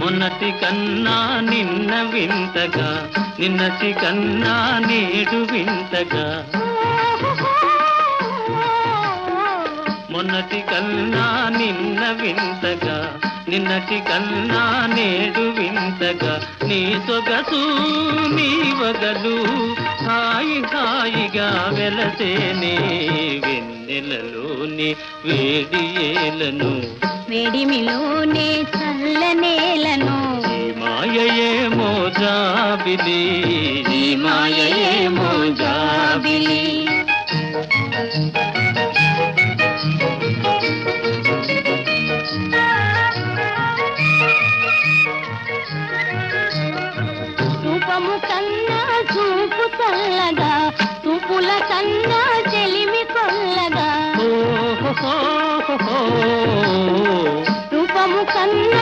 మొన్నటి కన్నా నిన్న వింతగా, నిన్నటి కన్నా నేడు వింతగా. మొన్నటి కన్నా నిన్న వింతగా, నిన్నటి కన్నా నేడు వింతగా. నీ సొగసు నీ వగలు హాయి హాయిగా వెలసేనే వెన్నెలలోని వేడి ఏలను, వేడిమిలోనే చల్లనేలను. ఈ మాయయేమో జాబిలి, ఈ మాయయేమో జాబిలి. రూపము కన్నా చూపు చల్లగా, చూపుల కన్నా చెలిమి కొల్లగా. ఓహో